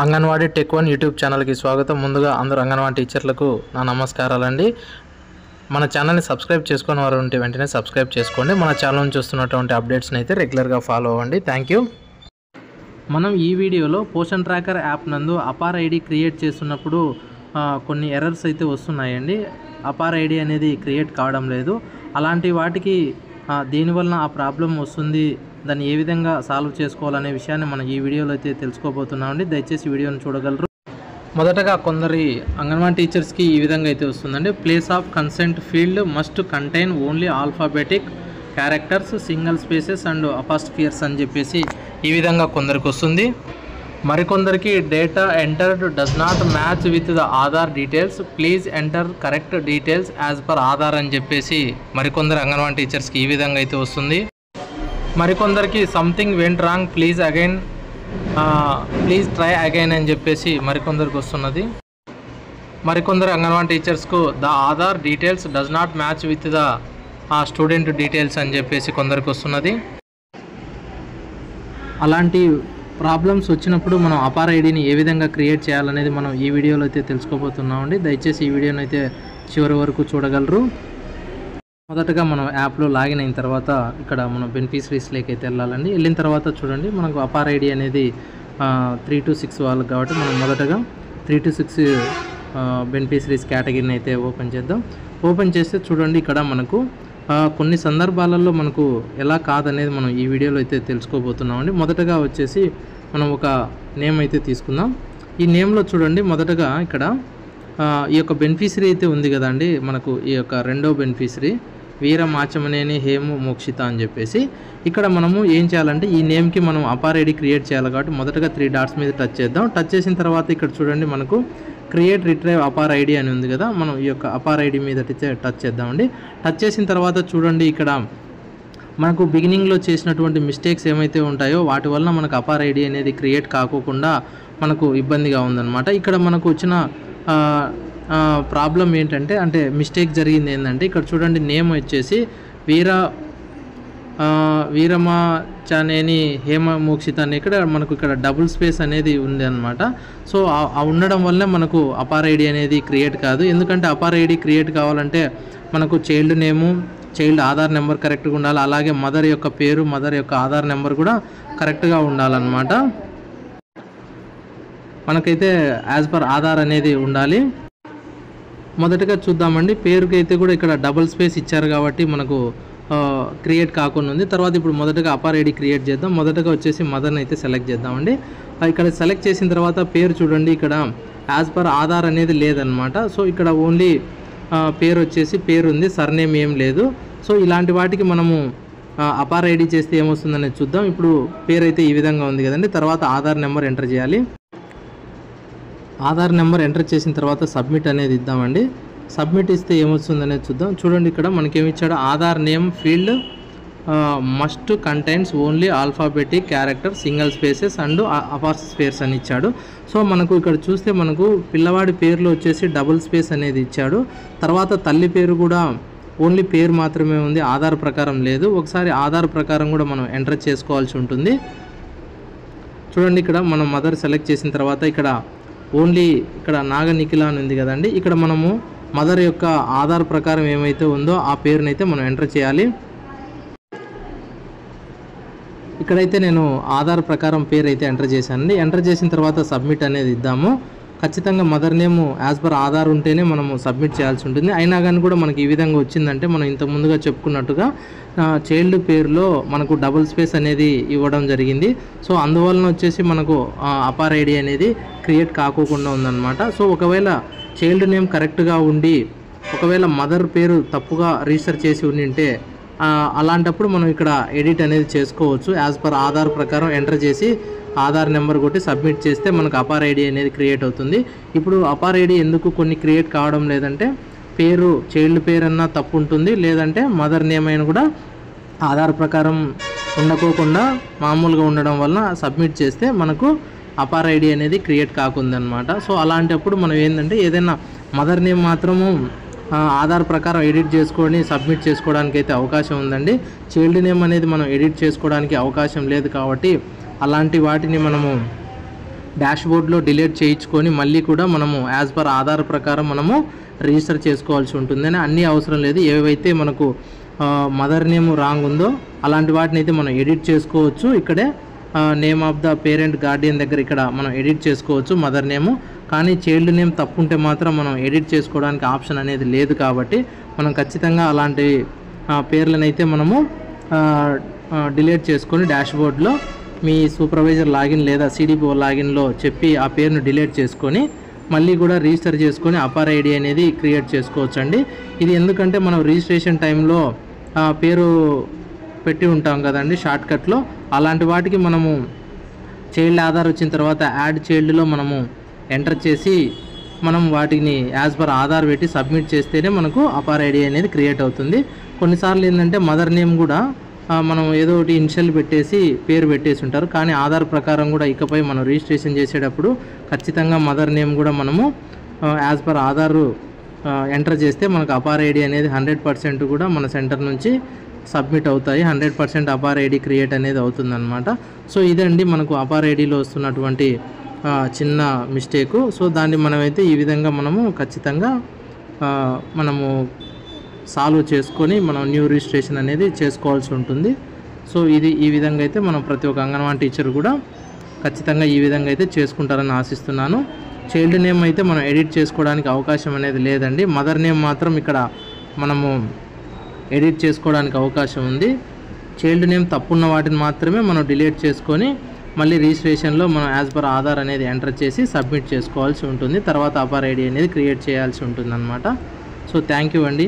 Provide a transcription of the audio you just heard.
Anganwadi tech one YouTube ఛానల్కి స్వాగతం. ముందుగా అందరూ అంగన్వాడీ టీచర్లకు నా నమస్కారాలండి. మన ఛానల్ని సబ్స్క్రైబ్ చేసుకుని వారు ఉంటే వెంటనే సబ్స్క్రైబ్ చేసుకోండి. మన ఛానల్ నుంచి చూస్తున్నటువంటి అప్డేట్స్ని అయితే రెగ్యులర్గా ఫాలో అవ్వండి. Thank you. మనం ఈ వీడియోలో పోషన్ ట్రాకర్ యాప్ నందు అపార్ ఐడి క్రియేట్ చేస్తున్నప్పుడు కొన్ని ఎర్రర్స్ అయితే వస్తున్నాయండి. అపార్ ఐడి అనేది క్రియేట్ కావడం లేదు. అలాంటి వాటికి దేనివల్ల ఆ ప్రాబ్లం వస్తుంది, దాన్ని ఏ విధంగా సాల్వ్ చేసుకోవాలనే విషయాన్ని మనం ఈ వీడియోలో అయితే తెలుసుకోబోతున్నామండి. దయచేసి వీడియోని చూడగలరు. మొదటగా కొందరి అంగన్వాడీ టీచర్స్కి ఈ విధంగా అయితే వస్తుందండి. Place of consent field must contain only alphabetic characters, single spaces and apostrophes అని చెప్పేసి ఈ విధంగా కొందరికి వస్తుంది. మరికొందరికి data entered does not match with the Aadhaar details, please enter correct details as per Aadhaar అని చెప్పేసి మరికొందరు అంగన్వాడీ టీచర్స్కి ఈ విధంగా అయితే వస్తుంది. మరికొందరికి something went wrong, please try again అని చెప్పేసి మరికొందరికి వస్తున్నది. మరికొందరు అంగన్వాడీ టీచర్స్కు the Aadhaar details does not match with the student details అని చెప్పేసి కొందరికి వస్తున్నది. అలాంటి ప్రాబ్లమ్స్ వచ్చినప్పుడు మనం అపార్ ఐడిని ఏ విధంగా క్రియేట్ చేయాలనేది మనం ఈ వీడియోలో అయితే తెలుసుకోబోతున్నామండి. దయచేసి ఈ వీడియోని అయితే చివరి వరకు చూడగలరు. మొదటగా మనం యాప్లో లాగిన్ అయిన తర్వాత ఇక్కడ మనం బెనిఫిషరీస్లోకి అయితే వెళ్ళాలండి. వెళ్ళిన తర్వాత చూడండి, మనకు అపార్ ఐడి అనేది 3 to 6 వాళ్ళకి కాబట్టి మనం మొదటగా 3 to 6 బెనిఫిషరీస్ కేటగిరీని అయితే ఓపెన్ చేద్దాం. ఓపెన్ చేస్తే చూడండి, ఇక్కడ మనకు కొన్ని సందర్భాలలో మనకు ఎలా కాదనేది మనం ఈ వీడియోలో అయితే తెలుసుకోబోతున్నామండి. మొదటగా వచ్చేసి మనం ఒక నేమ్ అయితే తీసుకుందాం. ఈ నేమ్లో చూడండి, మొదటగా ఇక్కడ ఈ యొక్క బెనిఫిషరీ అయితే ఉంది కదండి, మనకు ఈ యొక్క రెండో బెనిఫిషరీ వీర మాచమనేని హేము మోక్షిత అని చెప్పేసి ఇక్కడ మనము ఏం చేయాలంటే ఈ నేమ్కి మనం అపార్ ఐడి క్రియేట్ చేయాలి కాబట్టి మొదటగా 3 డాట్స్ మీద టచ్ చేద్దాం. టచ్ చేసిన తర్వాత ఇక్కడ చూడండి, మనకు క్రియేట్ రిట్రైవ్ అపార్ ఐడి అని ఉంది కదా, మనం ఈ యొక్క అపార్ ఐడి మీద టచ్ చేద్దామండి. టచ్ చేసిన తర్వాత చూడండి, ఇక్కడ మనకు బిగినింగ్లో చేసినటువంటి మిస్టేక్స్ ఏమైతే ఉంటాయో వాటి వల్ల మనకు అపార్ ఐడి అనేది క్రియేట్ కాకోకుండా మనకు ఇబ్బందిగా ఉందన్నమాట. ఇక్కడ మనకు వచ్చిన ప్రాబ్లం ఏంటంటే, అంటే మిస్టేక్ జరిగింది ఏంటంటే, ఇక్కడ చూడండి నేమ్ వచ్చేసి వీరమాచనేని హేమ మోక్షిత అని ఇక్కడ మనకు ఇక్కడ డబుల్ స్పేస్ అనేది ఉంది అనమాట. సో ఆ ఉండడం వల్లే మనకు అపార్ ఐడి అనేది క్రియేట్ కాదు. ఎందుకంటే అపార్ ఐడి క్రియేట్ కావాలంటే మనకు చైల్డ్ నేము, చైల్డ్ ఆధార్ నెంబర్ కరెక్ట్గా ఉండాలి, అలాగే మదర్ యొక్క పేరు, మదర్ యొక్క ఆధార్ నెంబర్ కూడా కరెక్ట్గా ఉండాలన్నమాట. మనకైతే యాజ్ పర్ ఆధార్ అనేది ఉండాలి. మొదటగా చూద్దామండి, పేరుకి అయితే కూడా ఇక్కడ డబుల్ స్పేస్ ఇచ్చారు కాబట్టి మనకు క్రియేట్ కాకుండా ఉంది. తర్వాత ఇప్పుడు మొదటగా అపార్ ఐడి క్రియేట్ చేద్దాం. మొదటగా వచ్చేసి మదర్ని అయితే సెలెక్ట్ చేద్దామండి. ఇక్కడ సెలెక్ట్ చేసిన తర్వాత పేరు చూడండి, ఇక్కడ యాజ్ పర్ ఆధార్ అనేది లేదనమాట. సో ఇక్కడ ఓన్లీ పేరు వచ్చేసి పేరు ఉంది, సర్నేమ్ ఏం లేదు. సో ఇలాంటి వాటికి మనము అపార్ ఐడి చేస్తే ఏమొస్తుందనేది చూద్దాం. ఇప్పుడు పేరు అయితే ఈ విధంగా ఉంది కదండి. తర్వాత ఆధార్ నెంబర్ ఎంటర్ చేయాలి. ఆధార్ నెంబర్ ఎంటర్ చేసిన తర్వాత సబ్మిట్ అనేది ఇద్దామండి. సబ్మిట్ ఇస్తే ఏమొస్తుంది అనేది చూద్దాం. చూడండి, ఇక్కడ మనకేమిచ్చాడు, Aadhaar name field must contains only alphabetic character, single spaces and apostrophes అని ఇచ్చాడు. సో మనకు ఇక్కడ చూస్తే మనకు పిల్లవాడి పేరులో వచ్చేసి డబుల్ స్పేస్ అనేది ఇచ్చాడు. తర్వాత తల్లి పేరు కూడా ఓన్లీ పేరు మాత్రమే ఉంది, ఆధార్ ప్రకారం లేదు. ఒకసారి ఆధార్ ప్రకారం కూడా మనం ఎంటర్ చేసుకోవాల్సి ఉంటుంది. చూడండి, ఇక్కడ మనం మదర్ సెలెక్ట్ చేసిన తర్వాత ఇక్కడ ఓన్లీ ఇక్కడ నాగనిఖిల అని ఉంది కదండి. ఇక్కడ మనము మదర్ యొక్క ఆధార్ ప్రకారం ఏమైతే ఉందో ఆ పేరునైతే మనం ఎంటర్ చేయాలి. ఇక్కడైతే నేను ఆధార్ ప్రకారం పేరు అయితే ఎంటర్ చేశానండి. ఎంటర్ చేసిన తర్వాత సబ్మిట్ అనేది ఇద్దాము. ఖచ్చితంగా mother name as per Aadhaar ఉంటేనే మనము సబ్మిట్ చేయాల్సి ఉంటుంది. అయినా కానీ కూడా మనకి ఈ విధంగా వచ్చిందంటే మనం ఇంత ముందుగా చెప్పుకున్నట్టుగా చైల్డ్ పేరులో మనకు డబుల్ స్పేస్ అనేది ఇవ్వడం జరిగింది. సో అందువలన వచ్చేసి మనకు అపార్ ఐడి అనేది క్రియేట్ కాకోకుండా ఉందన్నమాట. సో ఒకవేళ చైల్డ్ నేమ్ కరెక్ట్గా ఉండి ఒకవేళ మదర్ పేరు తప్పుగా రిజిస్టర్ చేసి ఉండింటే అలాంటప్పుడు మనం ఇక్కడ ఎడిట్ అనేది చేసుకోవచ్చు. యాజ్ పర్ ఆధార్ ప్రకారం ఎంటర్ చేసి ఆధార్ నెంబర్ కొట్టి సబ్మిట్ చేస్తే మనకు అపార్ ఐడి అనేది క్రియేట్ అవుతుంది. ఇప్పుడు అపార్ ఐడి ఎందుకు కొన్ని క్రియేట్ కావడం లేదంటే, పేరు చైల్డ్ పేరు అన్నా తప్పు ఉంటుంది, లేదంటే మదర్ నేమ్ అయినా కూడా ఆధార్ ప్రకారం ఉండకోకుండా మామూలుగా ఉండడం వలన సబ్మిట్ చేస్తే మనకు అపార్ ఐడి అనేది క్రియేట్ కాకుందనమాట. సో అలాంటప్పుడు మనం ఏంటంటే ఏదైనా మదర్ నేమ్ మాత్రము ఆధార్ ప్రకారం ఎడిట్ చేసుకొని సబ్మిట్ చేసుకోవడానికి అయితే అవకాశం ఉందండి. చైల్డ్ నేమ్ అనేది మనం ఎడిట్ చేసుకోవడానికి అవకాశం లేదు కాబట్టి అలాంటి వాటిని మనము డాష్బోర్డ్లో డిలీట్ చేయించుకొని మళ్ళీ కూడా మనము యాజ్ పర్ ఆధార్ ప్రకారం మనము రిజిస్టర్ చేసుకోవాల్సి ఉంటుందని అన్నీ అవసరం లేదు. ఏవైతే మనకు మదర్ నేమ్ రాంగ్ ఉందో అలాంటి వాటిని అయితే మనం ఎడిట్ చేసుకోవచ్చు. ఇక్కడే name of the parent Guardian దగ్గర ఇక్కడ మనం ఎడిట్ చేసుకోవచ్చు మదర్ నేము. కానీ చైల్డ్ నేమ్ తప్పు ఉంటే మాత్రం మనం ఎడిట్ చేసుకోవడానికి ఆప్షన్ అనేది లేదు. కాబట్టి మనం ఖచ్చితంగా అలాంటి పేర్లను అయితే మనము డిలీట్ చేసుకొని డాష్బోర్డ్లో మీ సూపర్వైజర్ లాగిన్ లేదా సిడిపిఓ లాగిన్లో చెప్పి ఆ పేరును డిలీట్ చేసుకొని మళ్ళీ కూడా రిజిస్టర్ చేసుకొని అపార్ ఐడి అనేది క్రియేట్ చేసుకోవచ్చు అండి. ఇది ఎందుకంటే మనం రిజిస్ట్రేషన్ టైంలో పేరు పెట్టి ఉంటాం కదండి షార్ట్కట్లో, అలాంటి వాటికి మనము చైల్డ్ ఆధార్ వచ్చిన తర్వాత యాడ్ చైల్డ్లో మనము ఎంటర్ చేసి మనం వాటిని యాజ్ పర్ ఆధార్ పెట్టి సబ్మిట్ చేస్తేనే మనకు అపార్ ఐడి అనేది క్రియేట్ అవుతుంది. కొన్నిసార్లు ఏంటంటే మదర్ నేమ్ కూడా మనం ఏదో ఒకటి ఇనిషియల్ పెట్టేసి పేరు పెట్టేసి ఉంటారు. కానీ ఆధార్ ప్రకారం కూడా ఇకపై మనం రిజిస్ట్రేషన్ చేసేటప్పుడు ఖచ్చితంగా మదర్ నేమ్ కూడా మనము యాజ్ పర్ ఆధార్ ఎంటర్ చేస్తే మనకు అపార్ ఐడి అనేది 100% కూడా మన సెంటర్ నుంచి సబ్మిట్ అవుతాయి. 100% అపార్ ఐడి క్రియేట్ అనేది అవుతుందన్నమాట. సో ఇదండి మనకు అపార్ ఐడిలో వస్తున్నటువంటి చిన్న మిస్టేకు. సో దాన్ని మనమైతే ఈ విధంగా మనము ఖచ్చితంగా మనము సాల్వ్ చేసుకొని మనం న్యూ రిజిస్ట్రేషన్ అనేది చేసుకోవాల్సి ఉంటుంది. సో ఈ విధంగా అయితే మనం ప్రతి ఒక్క అంగన్వాడీ టీచర్ కూడా ఖచ్చితంగా ఈ విధంగా అయితే చేసుకుంటారని ఆశిస్తున్నాను. చైల్డ్ నేమ్ అయితే మనం ఎడిట్ చేసుకోవడానికి అవకాశం అనేది లేదండి. మదర్ నేమ్ మాత్రం ఇక్కడ మనము ఎడిట్ చేసుకోవడానికి అవకాశం ఉంది. చైల్డ్ నేమ్ తప్పున్న వాటిని మాత్రమే మనం డిలీట్ చేసుకొని మళ్ళీ రిజిస్ట్రేషన్లో మనం యాజ్ పర్ ఆధార్ అనేది ఎంటర్ చేసి సబ్మిట్ చేసుకోవాల్సి ఉంటుంది. తర్వాత అపార్ ఐడి అనేది క్రియేట్ చేయాల్సి ఉంటుంది అన్నమాట. సో థ్యాంక్ యూ అండి.